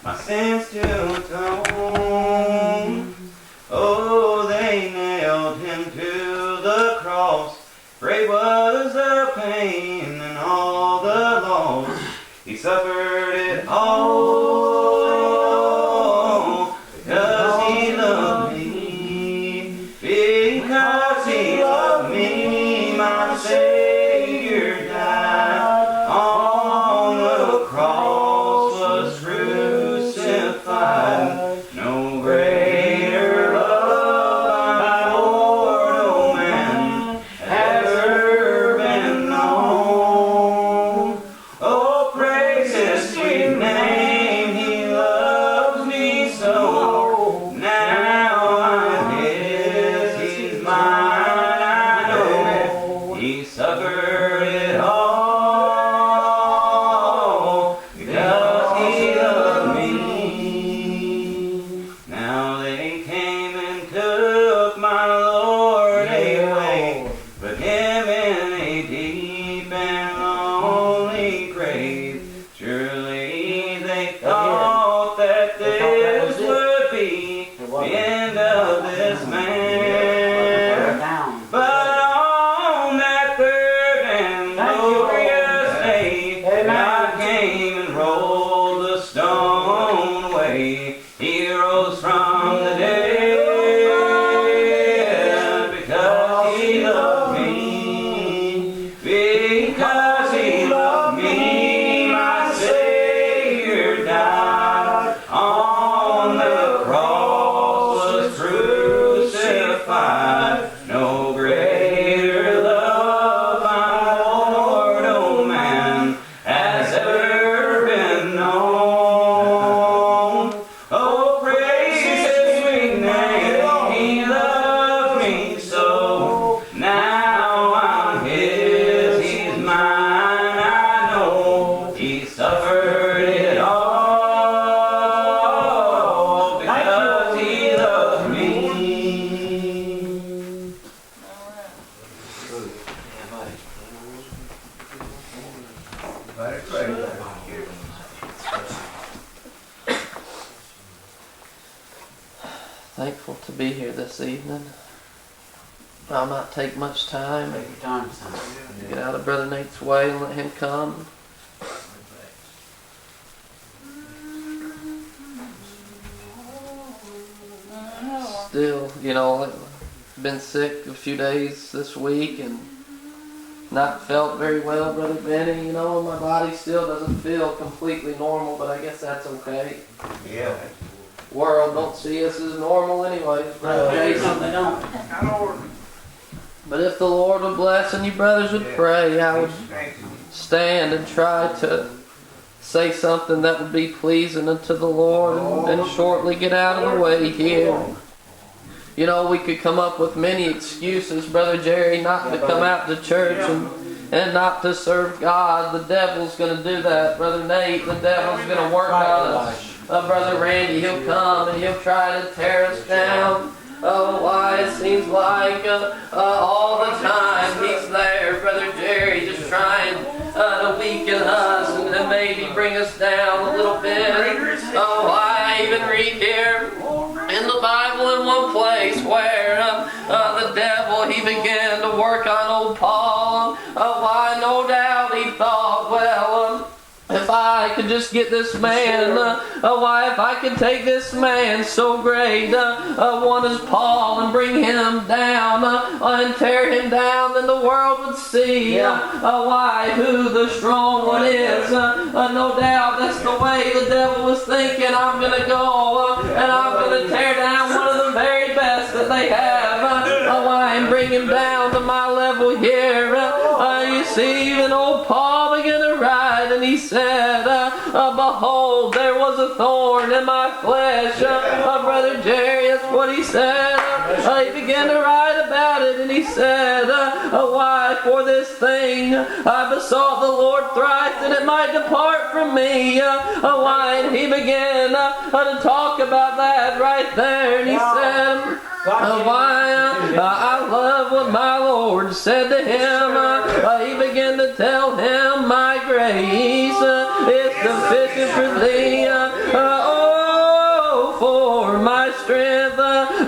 my sins to atone. Oh, they nailed him to the cross. Great was the pain and all the loss. He suffered it all because he loved me. Because he loved me, my Savior died on the cross, was crucified. No greater love by Lord, no man has ever been known. Oh, praise his sweet name, he loves me so. Now I'm his, he's mine, I know. He suffered it all because he loved me. Now they came and took my Lord away, put him in a deep and lonely grave. Surely they thought that this would be the end of this man. But on that third and glorious day, God came and rolled the stone away. He rose from the dead because he loved me. Because he loved me, my Savior died on the cross, was crucified. No greater love, my Lord, no man has ever been known. Oh, praise his sweet name, he loved me so. Now I'm his, he's mine, I know. He suffered it all because he loved me. Thankful to be here this evening. I'll not take much time. Take your time, son. Get out of Brother Nate's way and let him come. Still, I've been sick a few days this week and not felt very well, Brother Benny. My body still doesn't feel completely normal, but I guess that's okay. Yeah. World don't see us as normal anyways, Brother Jason. They don't. But if the Lord would bless and you brothers would pray, I would stand and try to say something that would be pleasing unto the Lord and shortly get out of the way here. We could come up with many excuses, Brother Jerry, not to come out to church and not to serve God. The devil's going to do that, Brother Nate. The devil's going to work on us. Brother Randy, he'll come and he'll try to tear us down. Oh, why it seems like all the time he's there, Brother Jerry, just trying to weaken us and maybe bring us down a little bit. Oh, I even read here in the Bible in one place where the devil, he began to work on old Paul. Why, no doubt he thought, well, if I could just get this man, if I could take this man so great, one as Paul, and bring him down and tear him down, then the world would see who the strong one is. No doubt that's the way the devil was thinking. I'm going to go and I'm going to tear down one of the very best that they have. And bring him down to my level here. You see, even old Paul began to write, and he said, behold, there was a thorn in my flesh. Brother Jerry, that's what he said. He began to write about it, and he said, why, for this thing I besought the Lord thrice, that it might depart from me. And he began to talk about that right there, and he said, I love what my Lord said to him. He began to tell him, my grace is sufficient for thee.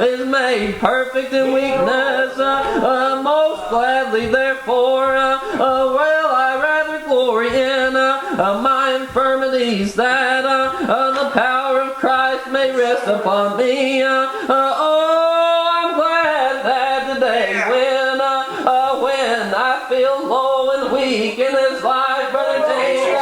is made perfect in weakness. Most gladly, therefore, will I rather glory in my infirmities, that the power of Christ may rest upon me. I'm glad that today, when I feel low and weak in this life, Brother Dave,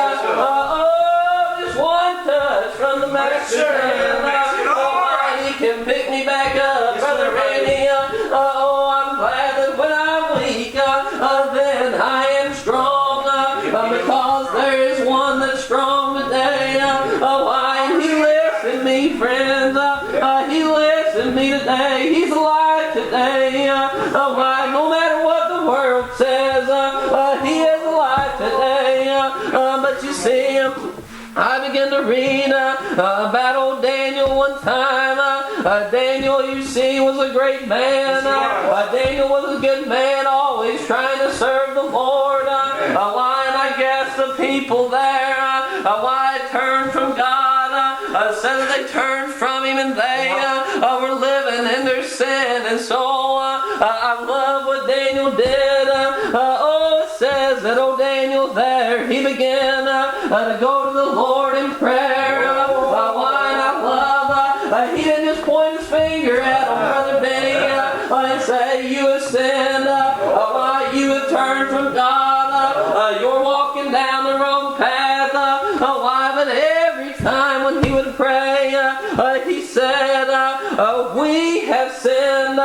just one touch from the Master's hand, He can pick me back up, Brother Randy. I'm glad that when I'm weak, then I am strong, because there is one that's strong today. Why? And He lives in me, friends. He lives in me today. He's alive today. Why? No matter what the world says, He is alive today. But you see, I began to read about old Daniel one time. Daniel, you see, was a great man. Daniel was a good man, always trying to serve the Lord. Why? And I guess the people there, why turned from God, said that they turned from Him and they were living in their sin. And so I love what Daniel did. It says that old Daniel there, he began to go to the Lord in prayer. Why? And I love, he didn't just point his finger at him, Brother Benny, and say, you have sinned. Why? You have turned from God. You're walking down the wrong path. Why? But every time when he would pray, he said, we have sinned.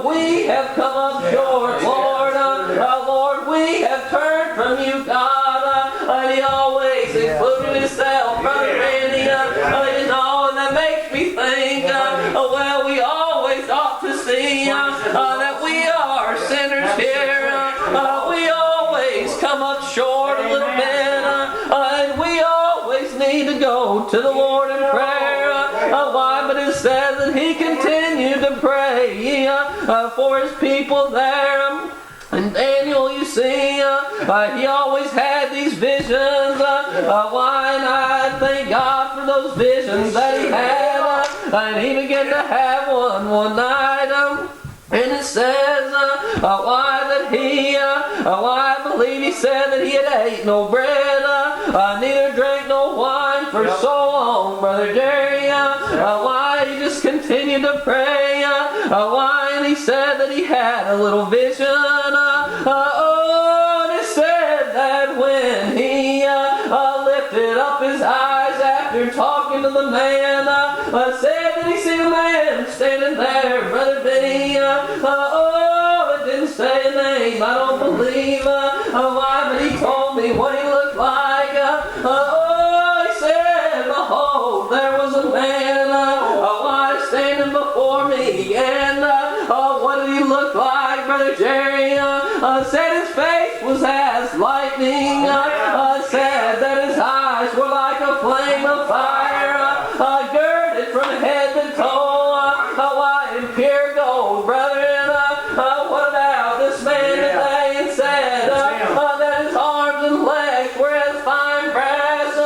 We have come up short, Lord. Lord, we have turned from you, God. And he always included himself, Brother Randy. And that makes me think, well, we always ought to see that we are sinners here. We always come up short a little bit. And we always need to go to the Lord in prayer. Why? But it says that he continued to pray for his people there. And Daniel, you see, he always had these visions. Why? And I thank God for those visions that he had. And he began to have one night. And it says, why that I believe he said that he had ate no bread, neither drank no wine for so long, Brother Jerry. Why? He just continued to pray. Why? And he said that he had a little vision. And it said that when he lifted up his eyes after talking to the man, said that he seen a man standing there, Brother Benny. It didn't say a name, I don't believe. Why? But he told me what he looked like. He said, behold, there was a man, why, standing before me. And what did he look like, Brother Jerry? Said his face was as lightning. Said that his eyes were like a flame of fire, girded from head to toe, white and pure gold, brother. And what about this man today? And said that his arms and legs were as fine brass.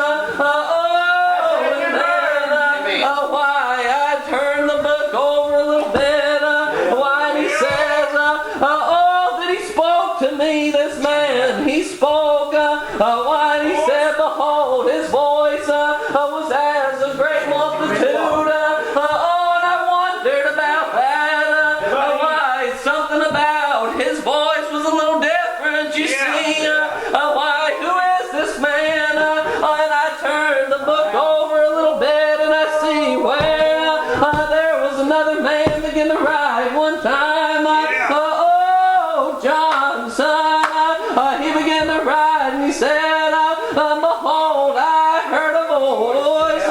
And then why? I turned the book over a little bit. Why? And he says, that he spoke to me, this man. He spoke. Why? And he said, behold, his voice was as a great multitude. And I wondered about that. Why? Something about his voice was a little different, you see. Why? Who is this man? And I turned the book over a little bit and I see where there was another man began to write one time. John's son. He began to write and he said, behold, I heard a voice.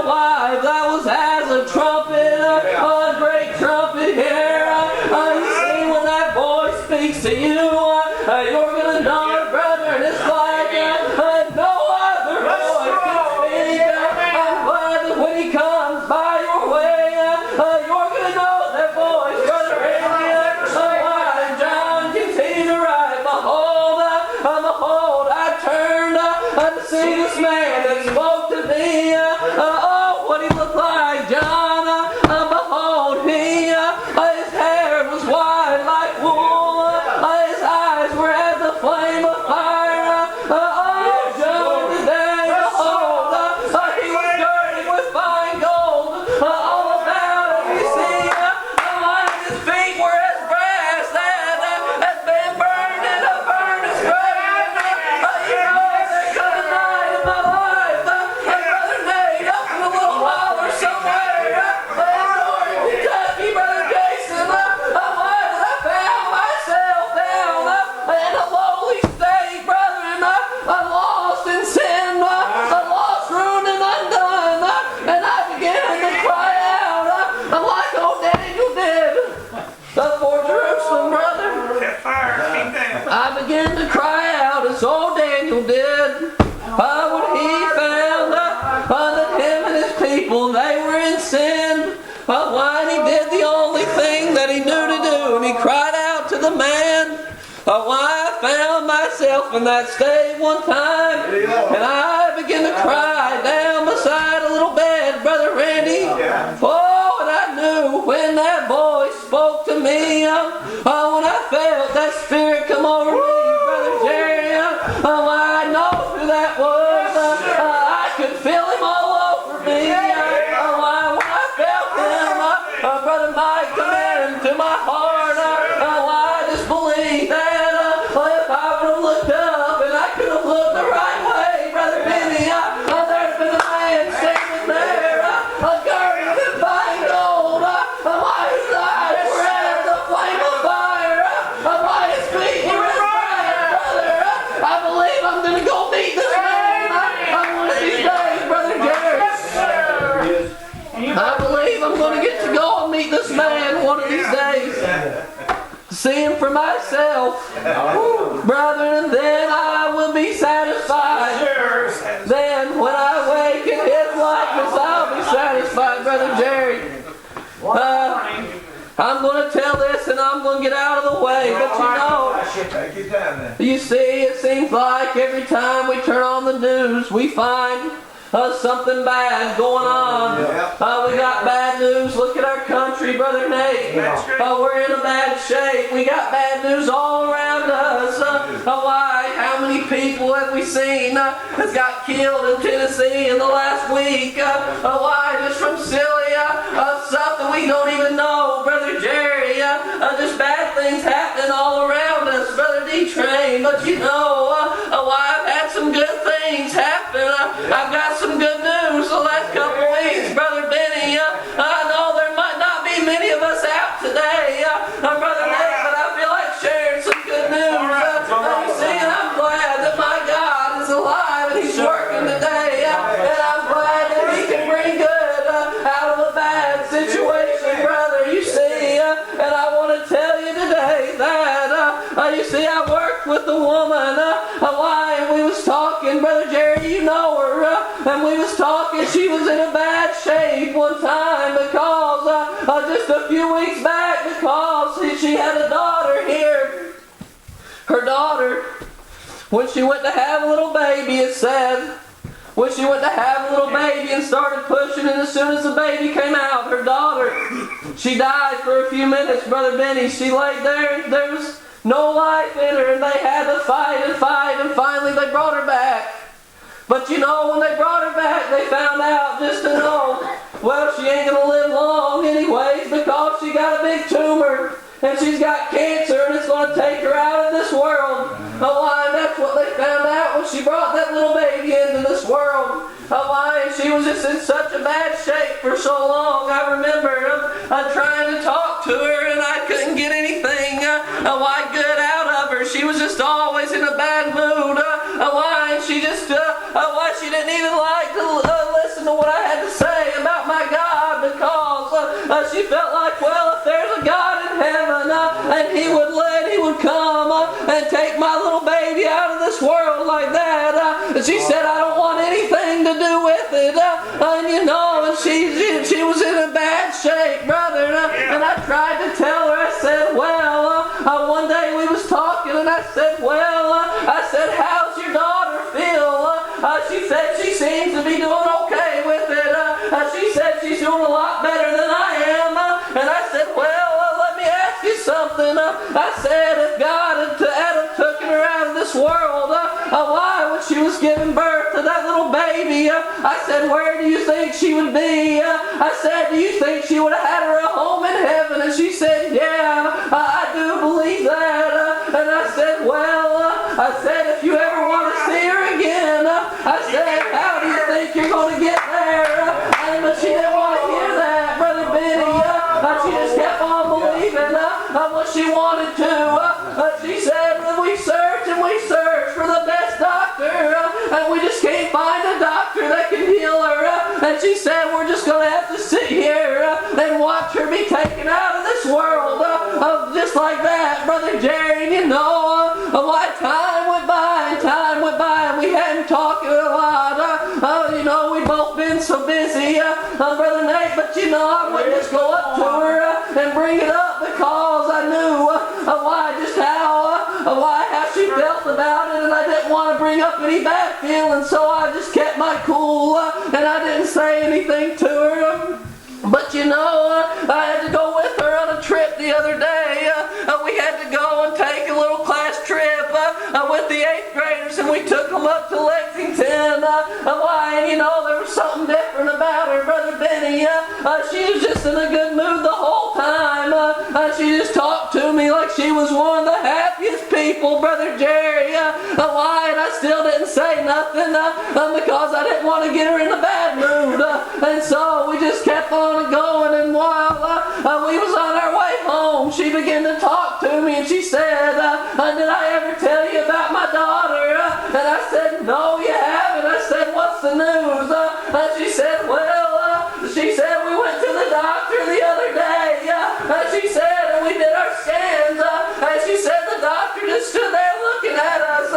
Why? That was as a trumpet, a great trumpet here. You see, when that voice speaks to you, you're going to know it, brother. And it's like no other voice can speak. I'm glad that when he comes by your way, you're going to know that voice, brother. Why? John continued to write, behold, I turned to see this man that spoke to me. What he looked like, John. Behold, he began to cry out as old Daniel did. When he found that him and his people, they were in sin. Why he did the only thing that he knew to do, and he cried out to the man. Why I found myself in that state one time, and I began to cry down beside a little bed, Brother Randy. Oh, and I knew when that voice spoke to me, when I felt that spirit come over me, Brother Jerry, I know who that was. I could feel him all over me. When I felt him, Brother Mike come into my heart. I just believe that if I would have looked up and I could have looked the right way, Brother Benny, there'd been a man standing there, girded in fine gold, his eyes were as a flame of fire, his feet were as bright, brother. I believe I'm going to go meet this man one of these days, Brother Jerry. I believe I'm going to get to go and meet this man one of these days. See him for myself, brother, and then I will be satisfied. Then when I wake in his likeness, I'll be satisfied, Brother Jerry. I'm going to tell this and I'm going to get out of the way, but you see, it seems like every time we turn on the news, we find something bad going on. We got bad news. Look at our country, Brother Nate. We're in a bad shape. We got bad news all around us. Why? How many people have we seen has got killed in Tennessee in the last week? Why? Just from silly stuff that we don't even know, Brother Jerry. Just bad things happening all around us, Brother D-Train. But you know, why? I've had some good things happen. I've got some good news the last couple weeks, Brother Benny. I know there might not be many of us out today, Brother Nate, but I feel like sharing some good news. You see, and I'm glad that my God is alive and He's working today, and I'm glad that He can bring good out of a bad situation, brother. You see, and I want to tell you today that you see, I worked with a woman. Why? And we was talking, Brother Jerry, you know her. And we was talking, she was in a bad shape one time because just a few weeks back, because she had a daughter here. Her daughter, when she went to have a little baby, it said, when she went to have a little baby and started pushing, and as soon as the baby came out, her daughter, she died for a few minutes, Brother Benny. She laid there and there was no life in her, and they had to fight, and finally they brought her back. But you know, when they brought her back, they found out just to know, well, she ain't going to live long anyways because she got a big tumor and she's got cancer and it's going to take her out of this world. Why? And that's what they found out when she brought that little baby into this world. Why? And she was just in such a bad shape for so long. I remember trying to talk to her and I couldn't get anything good out of her. She was just always in a bad mood. Why? And she just, she didn't even like to listen to what I had to say about my God because she felt like, well, if there's a God in heaven and He would come and take my little baby out of this world like that. She said, I don't want anything to do with it. And you know, and she was in a bad shape, brother. And I tried to tell her, I said, well, one day we was talking and I said, how's your daughter feel? She said she seems to be doing okay with it. She said she's doing a lot better than I am. And I said, well, let me ask you something. I said, if God had taken her out of this world, why, when she was giving birth to that little baby, I said, where do you think she would be? I said, do you think she would have had her a home in heaven? And she said, yeah, I do believe that. And I said, if you ever want to see her again, I said, how do you think you're going to get there? But she didn't want to hear that, Brother Benny. She just kept on believing what she wanted to. She said, we searched and we searched for the best doctor. and we just can't find a doctor that can heal her. And she said, we're just going to have to sit here and watch her be taken out of this world. Just like that, Brother Jerry. And you know, why time went by and we hadn't talked a lot. You know, we've both been so busy, Brother Nate, but you know, I wouldn't just go up to her and bring it up because I knew how she felt about it, and I didn't want to bring up any bad feelings, so I just kept my cool, and I didn't say anything to her. But you know, I had to go with her on a trip the other day. We had to go and take a little class trip with the 8th graders, and we took them up to Lexington. And you know, there was something different about her, Brother Benny. She was just in a good mood the whole time. She just talked to me like she was one of the happiest people, Brother Jerry. And I still didn't say nothing because I didn't want to get her in a bad mood. And so we just kept on going, and while we was on our way home, she began to talk to me, and she said, did I ever tell you about my daughter? And I said, no, you haven't. I said, what's the news? And she said, we went to the doctor the other day. She said, and we did our scans. And she said the doctor just stood there looking at us.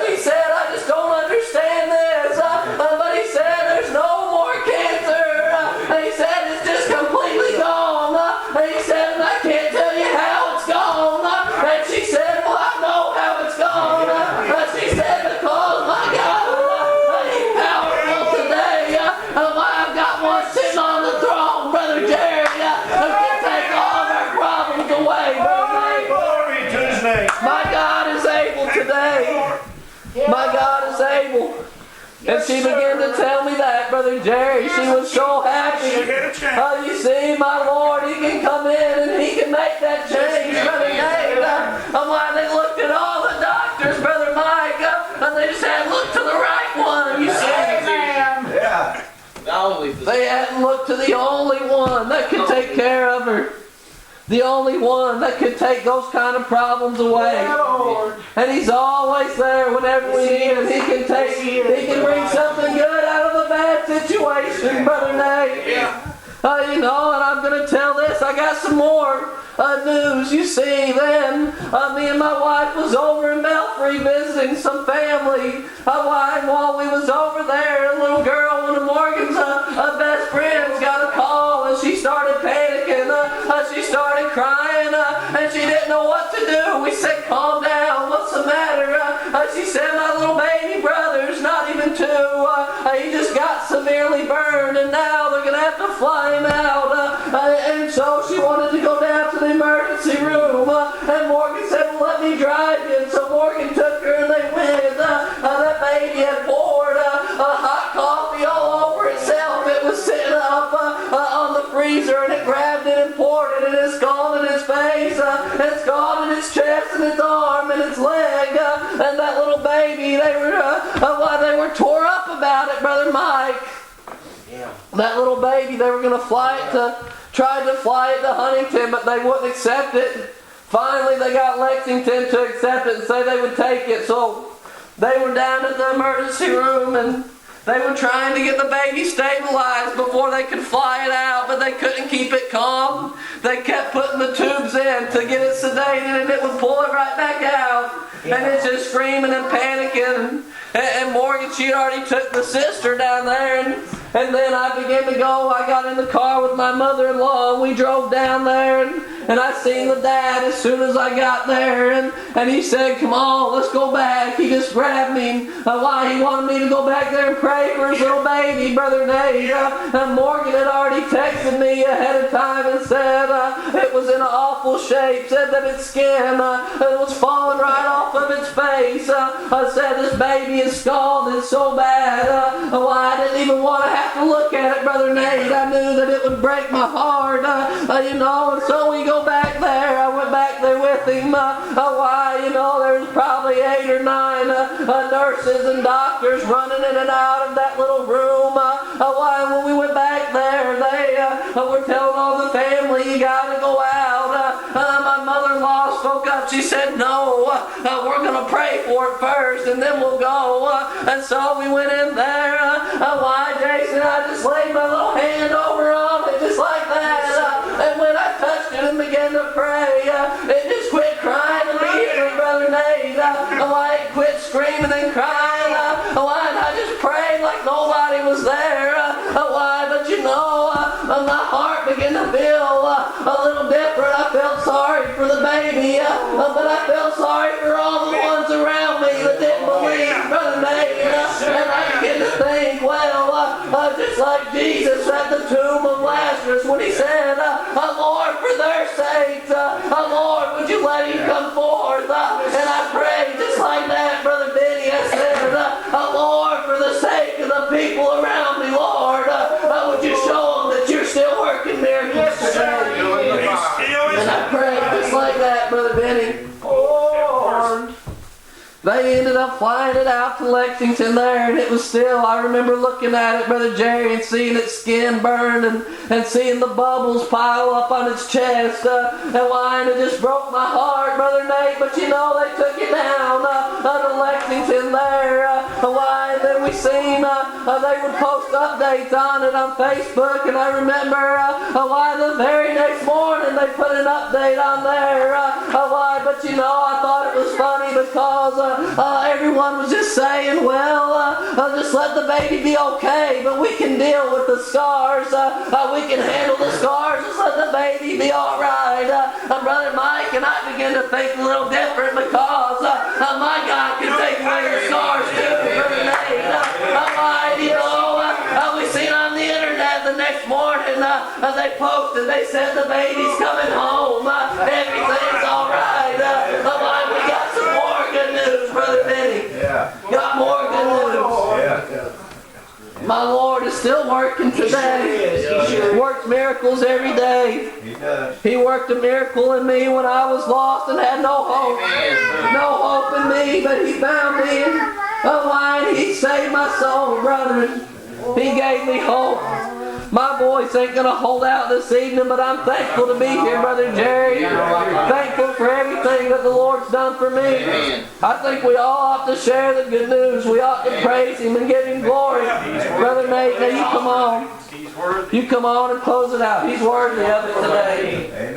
She said, I just don't understand this. But he said, there's no more cancer. And he said, it's just completely gone. And he said, and I can't tell you how it's gone. And she said, well, I know how it's gone. And she said, because my God, he's powerful today. I've got one sitting on the throne, Brother Jerry, who can take all of our problems away, Brother. Glory to his name. My God is able today. My God is able. And she began to tell me that, Brother Jerry. She was so happy. You see, my Lord, He can come in and He can make that change, Brother Nate. Why they looked at all the doctors, Brother Mike, and they said, look to the right one, you see. Yeah. They hadn't looked to the only one that could take care of her. The only one that could take those kind of problems away. And He's always there whenever we need Him. He can bring something good out of a bad situation, Brother Nate. You know, and I'm going to tell this. I got some more news. You see, then me and my wife was over in Belfry visiting some family. And while we was over there, a little girl, one of Morgan's best friends, got a call, and she started panicking. She started crying, and she didn't know what to do. We said, calm down. What's the matter? She said, my little baby brother's not even 2. He just got severely burned, and now they're going to have to fly him out. And so she wanted to go down to the emergency room. And Morgan said, well, let me drive you. And so Morgan took her, and they went. That baby had poured hot coffee all over itself. It was sitting up on the freezer, and it grabbed it and poured it, and it's gone in its face. It's gone in its chest and its arm and its leg. And that little baby, they were tore up about it, Brother Mike. Yeah. That little baby, they were going to tried to fly it to Huntington, but they wouldn't accept it. Finally, they got Lexington to accept it and say they would take it. So they were down at the emergency room, and they were trying to get the baby stabilized before they could fly it out, but they couldn't keep it calm. They kept putting the tubes in to get it sedated, and it would pull it right back out. Yeah. And it's just screaming and panicking. And Morgan, she already took the sister down there, and then I began to go. I got in the car with my mother-in-law, and we drove down there, and I seen the dad as soon as I got there, and he said, come on, let's go back. He just grabbed me, why he wanted me to go back there and pray for his little baby, Brother Nate. And Morgan had already texted me ahead of time and said it was in an awful shape, said that its skin it was falling right off of its face. Said this baby is scalded so bad. I didn't even want to have to look at it, Brother Nate. I knew that it would break my heart, and so we go back there. I went back there with him. There was probably 8 or 9 nurses and doctors running in and out of that little room. When we went back there, they were telling all the family, you got to go out. My mother-in-law spoke up she said, no, we're going to pray for it first, and then we'll go. And so we went in there. Why, Jason, I just laid my little hand over on it just like that. And when I touched it and began to pray, it just quit crying immediately, Brother Nate. Why, it quit screaming and crying. Why, and I just prayed like nobody was there. Why, but you know, my heart began to feel a little different. I felt sorry for the baby, but I felt sorry for all the ones around me that didn't believe, Brother Nate. And I began to think, well, just like Jesus at the tomb of Lazarus when he said, Lord, for their sakes, Lord, would you let him come forth? And I prayed just like that, Brother Benny. I said, Lord, for the sake of the people around me, Lord, would you show them that you're still working miracles today? And I prayed just like that, Brother Benny. Lord. They ended up flying it out to Lexington there, and it was still, I remember looking at it, Brother Jerry, and seeing its skin burn and seeing the bubbles pile up on its chest. And why, and it just broke my heart, Brother Nate, but you know, they took it down to Lexington there. Why, and then we seen they would post updates on it on Facebook, and I remember why the very next morning they put an update on there. Why, but you know, I thought it was funny because everyone was just saying, well, just let the baby be okay, but we can deal with the scars. We can handle the scars. Just let the baby be all right. Brother Mike and I began to think a little different because my God can take away your scars too, Brother Nate. You know, we seen on the internet the next morning, they posted, they said the baby's coming home. Everything's all right. We got some more good news, Brother Benny. Yeah. Got more good news. Yeah. My Lord is still working today. He works miracles every day. He does. He worked a miracle in me when I was lost and had no hope. No hope in me, but He found me. Why, He saved my soul, brethren. He gave me hope. My voice ain't going to hold out this evening, but I'm thankful to be here, Brother Jerry. Thankful for everything that the Lord's done for me. I think we all ought to share the good news. We ought to praise Him and give Him glory. Brother Nate, now you come on. You come on and close it out. He's worthy of it today. Amen.